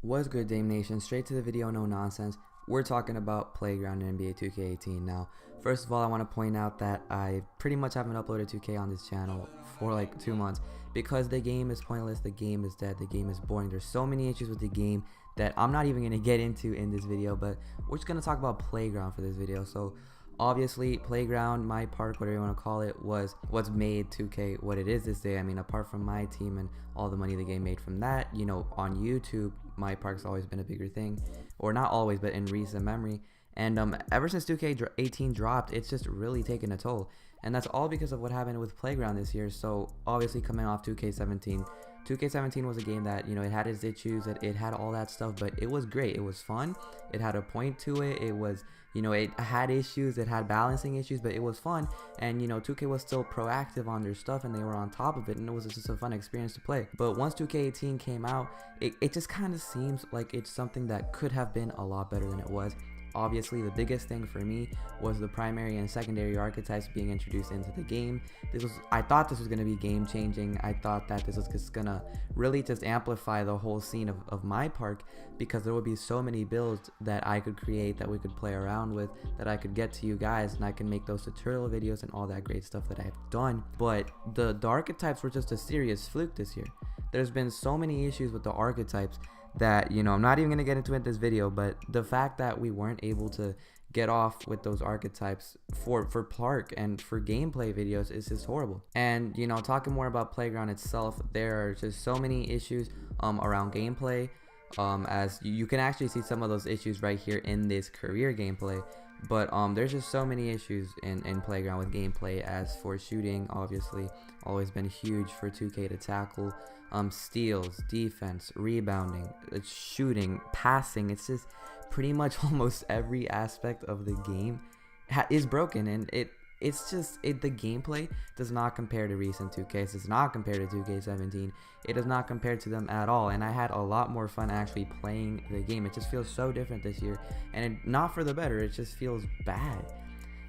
What's good, Dame Nation? Straight to the video, no nonsense. We're talking about Playground in NBA 2K18 now. First of all, I want to point out that I pretty much haven't uploaded 2K on this channel for like 2 months because the game is pointless, the game is dead, the game is boring. There's so many issues with the game that I'm not even going to get into in this video, but we're just going to talk about Playground for this video. So obviously, Playground, MyPark, whatever you want to call it, was what's made 2K what it is this day. I mean, apart from MyTeam and all the money the game made from that, you know, on YouTube, MyPark's always been a bigger thing, or not always, but in recent memory. And ever since 2K18 dropped, it's just really taken a toll, and that's all because of what happened with Playground this year. So obviously, coming off 2K17, 2K17 was a game that, you know, it had its issues, it had all that stuff, but it was great. It was fun. It had a point to it. It was, you know, it had issues, it had balancing issues, but it was fun. And, you know, 2K was still proactive on their stuff and they were on top of it, and it was just a fun experience to play. But once 2K18 came out, it just kind of seems like it's something that could have been a lot better than it was. Obviously, the biggest thing for me was the primary and secondary archetypes being introduced into the game. I thought this was going to be game changing. I thought that this was just going to really just amplify the whole scene of MyPark, because there would be so many builds that I could create, that we could play around with, that I could get to you guys, and I can make those tutorial videos and all that great stuff that I've done. But the archetypes were just a serious fluke this year. There's been so many issues with the archetypes that, you know, I'm not even going to get into it in this video, but the fact that we weren't able to get off with those archetypes for Park and for gameplay videos is just horrible. And, you know, talking more about Playground itself, there are just so many issues around gameplay, as you can actually see some of those issues right here in this career gameplay. But there's just so many issues in Playground with gameplay. As for shooting, obviously always been huge for 2K to tackle. Steals, defense, rebounding, shooting, passing, it's just pretty much almost every aspect of the game is broken, and it's just the gameplay does not compare to recent 2Ks. It's not compared to 2K17. It is not compared to them at all, and I had a lot more fun actually playing the game. It just feels so different this year, and not for the better. It just feels bad.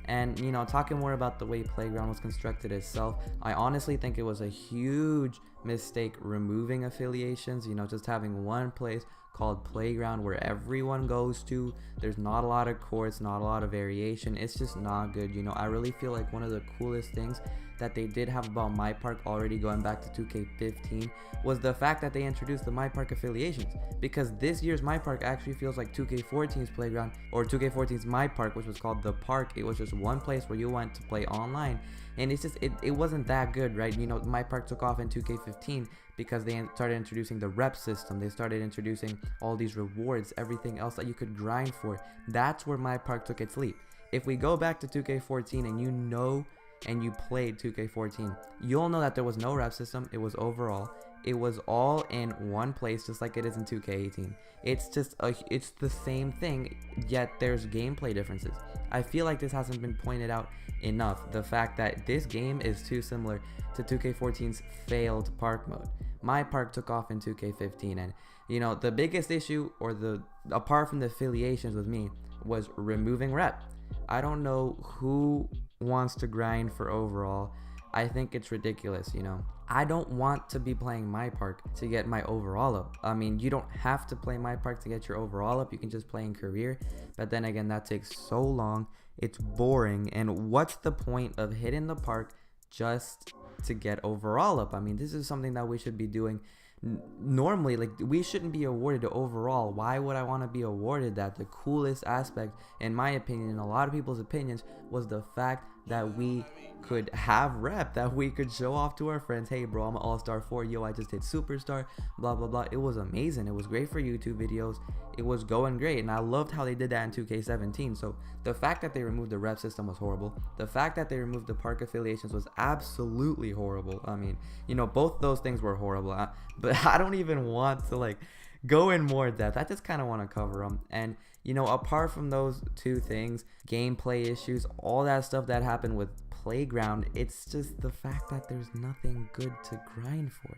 And, you know, talking more about the way Playground was constructed itself, I honestly think it was a huge mistake removing affiliations. You know, just having one place called Playground where everyone goes to. There's not a lot of courts, not a lot of variation. It's just not good. You know, I really feel like one of the coolest things that they did have about MyPark already going back to 2K15 was the fact that they introduced the MyPark affiliations, because this year's MyPark actually feels like 2K14's Playground, or 2K14's MyPark, which was called the Park. It was just one place where you went to play online, and it's just it wasn't that good, right? You know, MyPark took off in 2K15 because they started introducing the rep system. They started introducing all these rewards, everything else that you could grind for. That's where MyPark took its leap. If we go back to 2K14 and you played 2K14, you'll know that there was no rep system. It was overall. It was all in one place, just like it is in 2K18. It's just it's the same thing, yet there's gameplay differences. I feel like this hasn't been pointed out enough. The fact that this game is too similar to 2K14's failed park mode. MyPark took off in 2K15, and, you know, the biggest issue, or apart from the affiliations with me, was removing rep. I don't know who wants to grind for overall. I think it's ridiculous, you know. I don't want to be playing MyPark to get my overall up. I mean, you don't have to play MyPark to get your overall up. You can just play in career. But then again, that takes so long. It's boring. And what's the point of hitting the park just to get overall up? I mean, this is something that we should be doing normally. Like, we shouldn't be awarded to overall. Why would I want to be awarded that? The coolest aspect, in my opinion, and a lot of people's opinions, was the fact that we could have rep, that we could show off to our friends, hey bro, I'm an all-star 4, yo, I just hit superstar, blah blah blah. It was amazing. It was great for YouTube videos. It was going great, and I loved how they did that in 2K17. So the fact that they removed the rep system was horrible. The fact that they removed the park affiliations was absolutely horrible. I mean, you know, both those things were horrible, but I don't even want to like go in more depth. I just kind of want to cover them. And, you know, apart from those two things, gameplay issues, all that stuff that happened with Playground, it's just the fact that there's nothing good to grind for.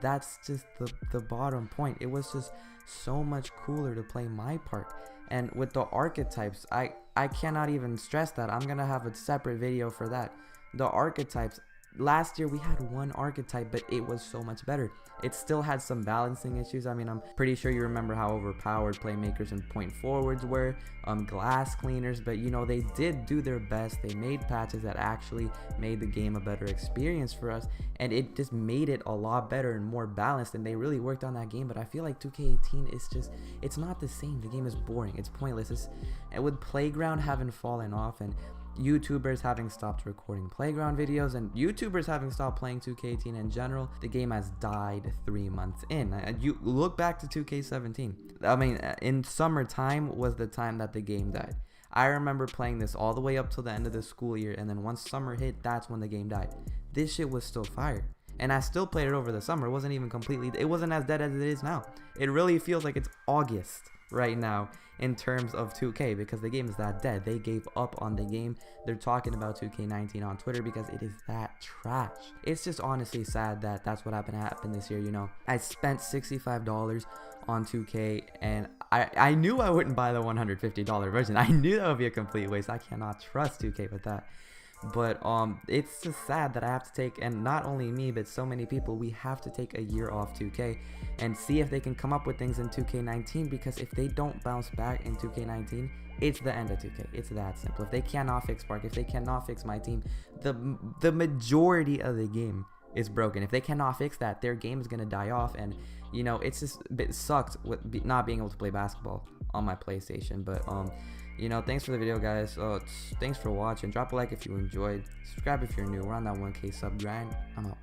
That's just the bottom point. It was just so much cooler to play MyPark. And with the archetypes, I cannot even stress that. I'm gonna have a separate video for that. The archetypes last year we had one archetype, but it was so much better. It still had some balancing issues. I mean, I'm pretty sure you remember how overpowered playmakers and point forwards were, glass cleaners, but you know, they did do their best. They made patches that actually made the game a better experience for us, and it just made it a lot better and more balanced, and they really worked on that game. But I feel like 2K18 is just, it's not the same. The game is boring, it's pointless. And with Playground having fallen off, and YouTubers having stopped recording Playground videos, and YouTubers having stopped playing 2K18 in general, the game has died 3 months in. You look back to 2K17. I mean, in summertime was the time that the game died. I remember playing this all the way up till the end of the school year, and then once summer hit, that's when the game died. This shit was still fire, and I still played it over the summer. It wasn't even completely, it wasn't as dead as it is now. It really feels like it's August right now in terms of 2K, because the game is that dead. They gave up on the game. They're talking about 2K19 on Twitter because it is that trash. It's just honestly sad that that's what happened this year. You know, I spent $65 on 2K, and I knew I wouldn't buy the $150 version. I knew that would be a complete waste. I cannot trust 2K with that. But it's just sad that I have to take, and not only me but so many people, we have to take a year off 2K and see if they can come up with things in 2K19, because if they don't bounce back in 2K19, it's the end of 2K. It's that simple. If they cannot fix Park, if they cannot fix MyTeam, the majority of the game is broken. If they cannot fix that, their game is gonna die off. And you know, it's just a bit sucked with not being able to play basketball on my PlayStation. But you know, thanks for the video, guys. Thanks for watching. Drop a like if you enjoyed. Subscribe if you're new. We're on that 1K sub grind. I'm out.